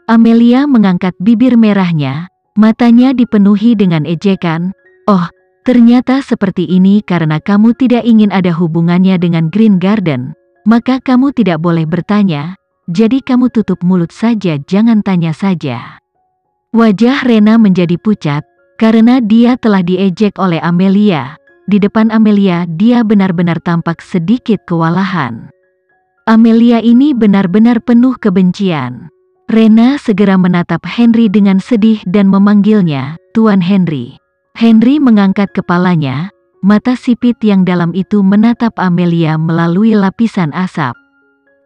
Amelia mengangkat bibir merahnya, matanya dipenuhi dengan ejekan. Oh, ternyata seperti ini karena kamu tidak ingin ada hubungannya dengan Green Garden, maka kamu tidak boleh bertanya, jadi kamu tutup mulut saja, jangan tanya saja. Wajah Rena menjadi pucat, karena dia telah diejek oleh Amelia. Di depan Amelia dia benar-benar tampak sedikit kewalahan. Amelia ini benar-benar penuh kebencian. Rena segera menatap Henry dengan sedih dan memanggilnya, Tuan Henry. Henry mengangkat kepalanya, mata sipit yang dalam itu menatap Amelia melalui lapisan asap.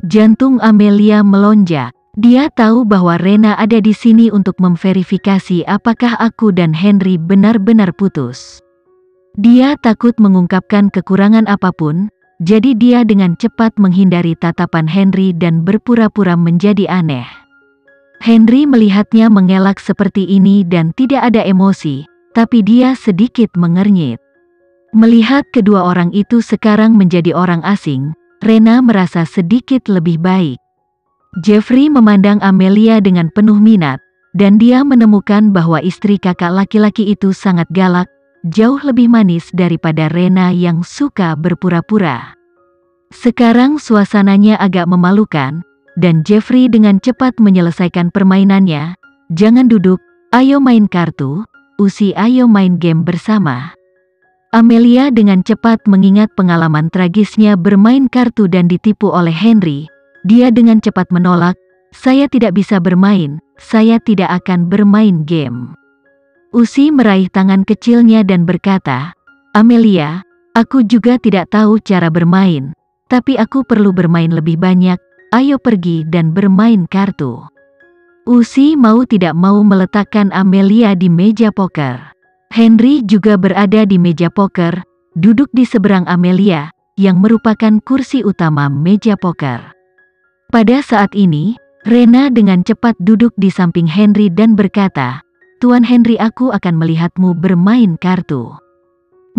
Jantung Amelia melonjak. Dia tahu bahwa Rena ada di sini untuk memverifikasi apakah aku dan Henry benar-benar putus. Dia takut mengungkapkan kekurangan apapun, jadi dia dengan cepat menghindari tatapan Henry dan berpura-pura menjadi aneh. Henry melihatnya mengelak seperti ini dan tidak ada emosi, tapi dia sedikit mengernyit. Melihat kedua orang itu sekarang menjadi orang asing, Rena merasa sedikit lebih baik. Jeffrey memandang Amelia dengan penuh minat, dan dia menemukan bahwa istri kakak laki-laki itu sangat galak, jauh lebih manis daripada Rena yang suka berpura-pura. Sekarang suasananya agak memalukan, dan Jeffrey dengan cepat menyelesaikan permainannya. Jangan duduk, ayo main kartu, Usi ayo main game bersama. Amelia dengan cepat mengingat pengalaman tragisnya bermain kartu dan ditipu oleh Henry. Dia dengan cepat menolak, saya tidak bisa bermain, saya tidak akan bermain game. Usi meraih tangan kecilnya dan berkata, Amelia, aku juga tidak tahu cara bermain, tapi aku perlu bermain lebih banyak, ayo pergi dan bermain kartu. Usi mau tidak mau meletakkan Amelia di meja poker. Henry juga berada di meja poker, duduk di seberang Amelia, yang merupakan kursi utama meja poker. Pada saat ini, Rena dengan cepat duduk di samping Henry dan berkata, Tuan Henry, aku akan melihatmu bermain kartu.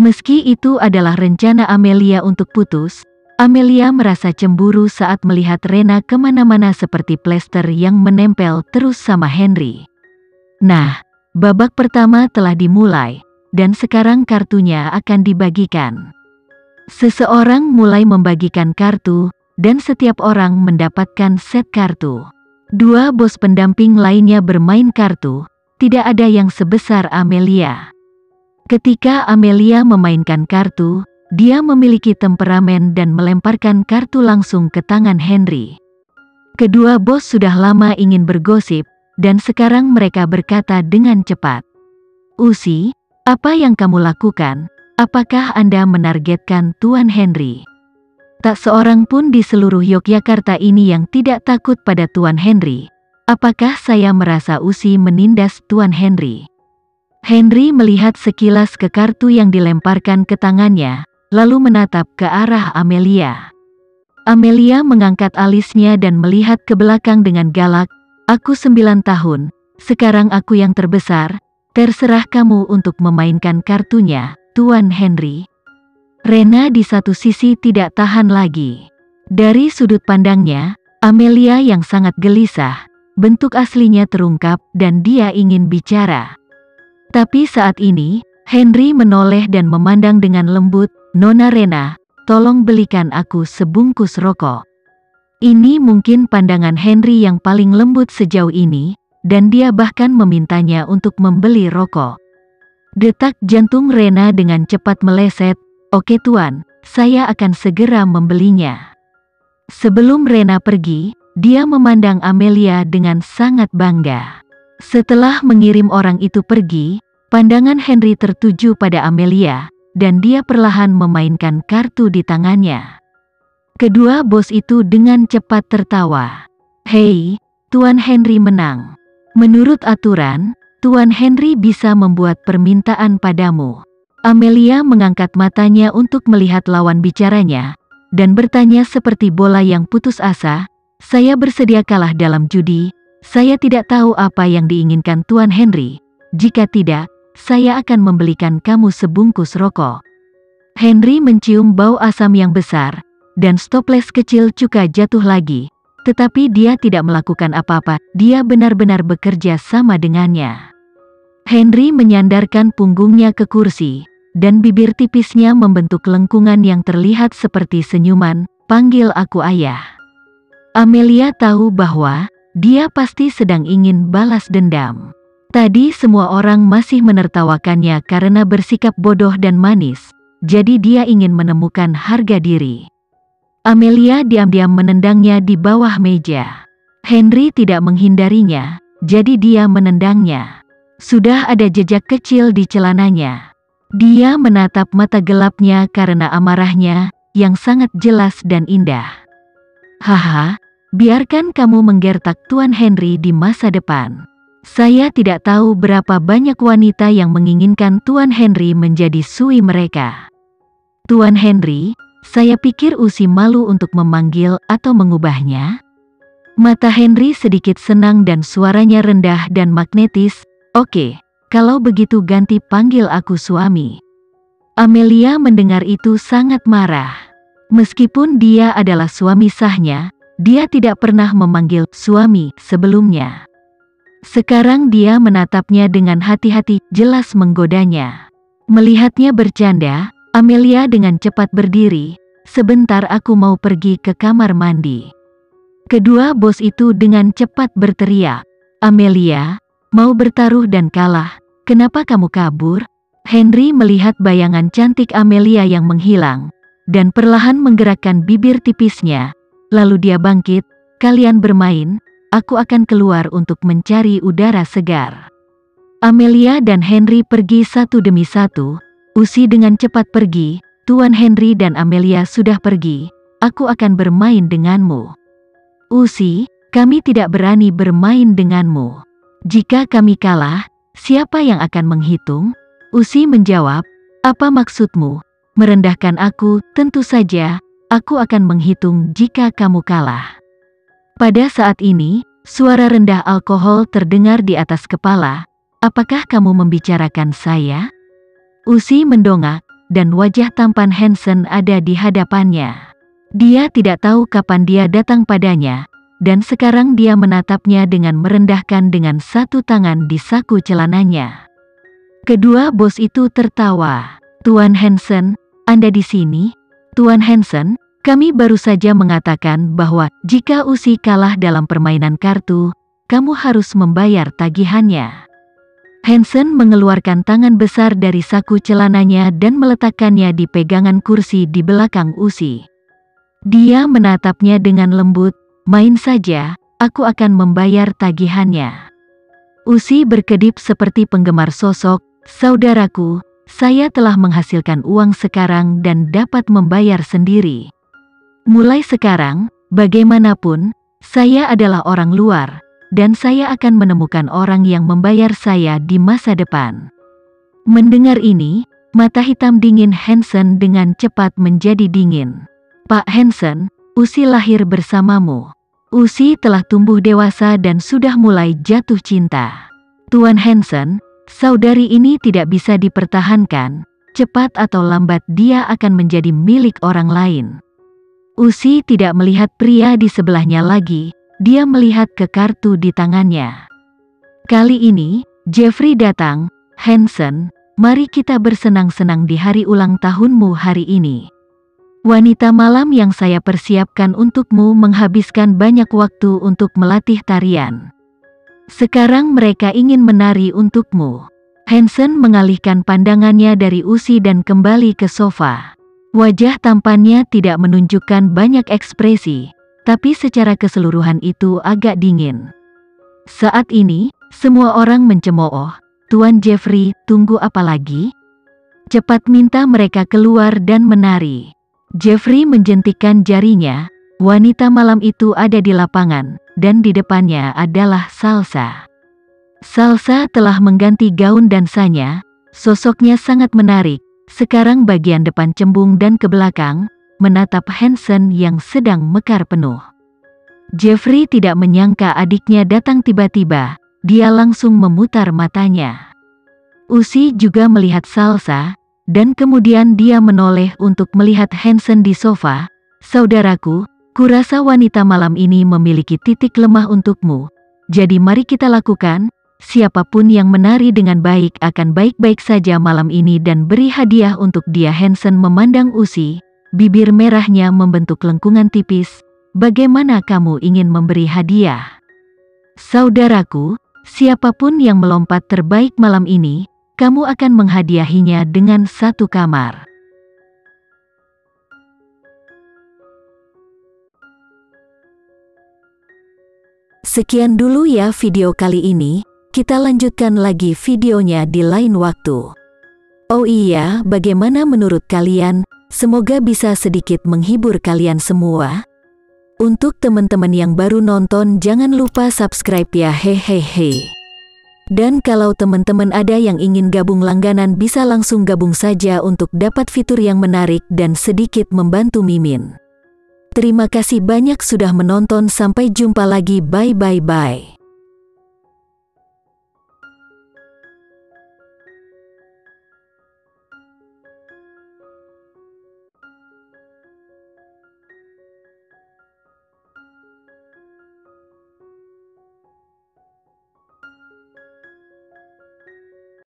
Meski itu adalah rencana Amelia untuk putus, Amelia merasa cemburu saat melihat Rena kemana-mana seperti plester yang menempel terus sama Henry. Nah, babak pertama telah dimulai, dan sekarang kartunya akan dibagikan. Seseorang mulai membagikan kartu, dan setiap orang mendapatkan set kartu. Dua bos pendamping lainnya bermain kartu, tidak ada yang sebesar Amelia. Ketika Amelia memainkan kartu, dia memiliki temperamen dan melemparkan kartu langsung ke tangan Henry. Kedua bos sudah lama ingin bergosip, dan sekarang mereka berkata dengan cepat. Usi, apa yang kamu lakukan? Apakah Anda menargetkan Tuan Henry? Tak seorang pun di seluruh Yogyakarta ini yang tidak takut pada Tuan Henry. Apakah saya merasa Usi menindas Tuan Henry? Henry melihat sekilas ke kartu yang dilemparkan ke tangannya, lalu menatap ke arah Amelia. Amelia mengangkat alisnya dan melihat ke belakang dengan galak. Aku 9 tahun, sekarang aku yang terbesar, terserah kamu untuk memainkan kartunya, Tuan Henry. Rena di satu sisi tidak tahan lagi. Dari sudut pandangnya, Amelia yang sangat gelisah, bentuk aslinya terungkap dan dia ingin bicara. Tapi saat ini, Henry menoleh dan memandang dengan lembut, Nona Rena, tolong belikan aku sebungkus rokok. Ini mungkin pandangan Henry yang paling lembut sejauh ini, dan dia bahkan memintanya untuk membeli rokok. Detak jantung Rena dengan cepat meleset, oke tuan, saya akan segera membelinya. Sebelum Rena pergi, dia memandang Amelia dengan sangat bangga. Setelah mengirim orang itu pergi, pandangan Henry tertuju pada Amelia, dan dia perlahan memainkan kartu di tangannya. Kedua bos itu dengan cepat tertawa. Hei, Tuan Henry menang. Menurut aturan, Tuan Henry bisa membuat permintaan padamu. Amelia mengangkat matanya untuk melihat lawan bicaranya, dan bertanya seperti bola yang putus asa, saya bersedia kalah dalam judi, saya tidak tahu apa yang diinginkan Tuan Henry, jika tidak, saya akan membelikan kamu sebungkus rokok. Henry mencium bau asam yang besar, dan stoples kecil cuka jatuh lagi. tetapi dia tidak melakukan apa-apa, dia benar-benar bekerja sama dengannya. Henry menyandarkan punggungnya ke kursi, dan bibir tipisnya membentuk lengkungan yang terlihat seperti senyuman. Panggil aku ayah. Amelia tahu bahwa dia pasti sedang ingin balas dendam. Tadi semua orang masih menertawakannya karena bersikap bodoh dan manis, jadi dia ingin menemukan harga diri. Amelia diam-diam menendangnya di bawah meja. Henry tidak menghindarinya, jadi dia menendangnya. Sudah ada jejak kecil di celananya. Dia menatap mata gelapnya karena amarahnya yang sangat jelas dan indah. Haha, biarkan kamu menggertak Tuan Henry di masa depan. Saya tidak tahu berapa banyak wanita yang menginginkan Tuan Henry menjadi sui mereka. Tuan Henry, saya pikir Usi malu untuk memanggil atau mengubahnya. Mata Henry sedikit senang dan suaranya rendah dan magnetis. Oke, kalau begitu ganti panggil aku suami. Amelia mendengar itu sangat marah. Meskipun dia adalah suami sahnya, dia tidak pernah memanggil suami sebelumnya. Sekarang dia menatapnya dengan hati-hati, jelas menggodanya. Melihatnya bercanda, Amelia dengan cepat berdiri. Sebentar, aku mau pergi ke kamar mandi. Kedua bos itu dengan cepat berteriak. Amelia, mau bertaruh dan kalah, kenapa kamu kabur? Henry melihat bayangan cantik Amelia yang menghilang, dan perlahan menggerakkan bibir tipisnya, lalu dia bangkit, kalian bermain, aku akan keluar untuk mencari udara segar. Amelia dan Henry pergi satu demi satu, Usi dengan cepat pergi, Tuan Henry dan Amelia sudah pergi, aku akan bermain denganmu. Usi, kami tidak berani bermain denganmu. Jika kami kalah, siapa yang akan menghitung? Usi menjawab, apa maksudmu? Merendahkan aku? Tentu saja, aku akan menghitung jika kamu kalah. Pada saat ini, suara rendah alkohol terdengar di atas kepala. Apakah kamu membicarakan saya? Usi mendongak, dan wajah tampan Hansen ada di hadapannya. Dia tidak tahu kapan dia datang padanya, dan sekarang dia menatapnya dengan merendahkan dengan satu tangan di saku celananya. Kedua bos itu tertawa. Tuan Hansen, Anda di sini? Tuan Hansen, kami baru saja mengatakan bahwa jika Usi kalah dalam permainan kartu, kamu harus membayar tagihannya. Hansen mengeluarkan tangan besar dari saku celananya dan meletakkannya di pegangan kursi di belakang Usi. Dia menatapnya dengan lembut. Main saja, aku akan membayar tagihannya. Usi berkedip seperti penggemar sosok, saudaraku, saya telah menghasilkan uang sekarang dan dapat membayar sendiri. Mulai sekarang, bagaimanapun, saya adalah orang luar, dan saya akan menemukan orang yang membayar saya di masa depan. Mendengar ini, mata hitam dingin Hansen dengan cepat menjadi dingin. Pak Hansen, Usi lahir bersamamu. Usi telah tumbuh dewasa dan sudah mulai jatuh cinta. Tuan Hansen, saudari ini tidak bisa dipertahankan. Cepat atau lambat dia akan menjadi milik orang lain. Usi tidak melihat pria di sebelahnya lagi, dia melihat ke kartu di tangannya. Kali ini, Jeffrey datang. Hansen, mari kita bersenang-senang di hari ulang tahunmu hari ini. Wanita malam yang saya persiapkan untukmu menghabiskan banyak waktu untuk melatih tarian. Sekarang mereka ingin menari untukmu. Hansen mengalihkan pandangannya dari Usi dan kembali ke sofa. Wajah tampannya tidak menunjukkan banyak ekspresi, tapi secara keseluruhan itu agak dingin. Saat ini, semua orang mencemooh. Tuan Jeffrey, tunggu apa lagi? Cepat minta mereka keluar dan menari. Jeffrey menjentikkan jarinya, wanita malam itu ada di lapangan, dan di depannya adalah Salsa. Salsa telah mengganti gaun dansanya, sosoknya sangat menarik, sekarang bagian depan cembung dan ke belakang, menatap Hansen yang sedang mekar penuh. Jeffrey tidak menyangka adiknya datang tiba-tiba, dia langsung memutar matanya. Usi juga melihat Salsa, dan kemudian dia menoleh untuk melihat Hansen di sofa. Saudaraku, Kurasa wanita malam ini memiliki titik lemah untukmu. Jadi mari kita lakukan. Siapapun yang menari dengan baik akan baik-baik saja malam ini dan beri hadiah untuk dia. Hansen memandang Usi, bibir merahnya membentuk lengkungan tipis. Bagaimana kamu ingin memberi hadiah? Saudaraku, siapapun yang melompat terbaik malam ini, kamu akan menghadiahinya dengan satu kamar. Sekian dulu ya video kali ini. Kita lanjutkan lagi videonya di lain waktu. Oh iya, bagaimana menurut kalian? Semoga bisa sedikit menghibur kalian semua. Untuk teman-teman yang baru nonton, jangan lupa subscribe ya, hehehe. Dan kalau teman-teman ada yang ingin gabung langganan, bisa langsung gabung saja untuk dapat fitur yang menarik dan sedikit membantu Mimin. Terima kasih banyak sudah menonton, sampai jumpa lagi, bye.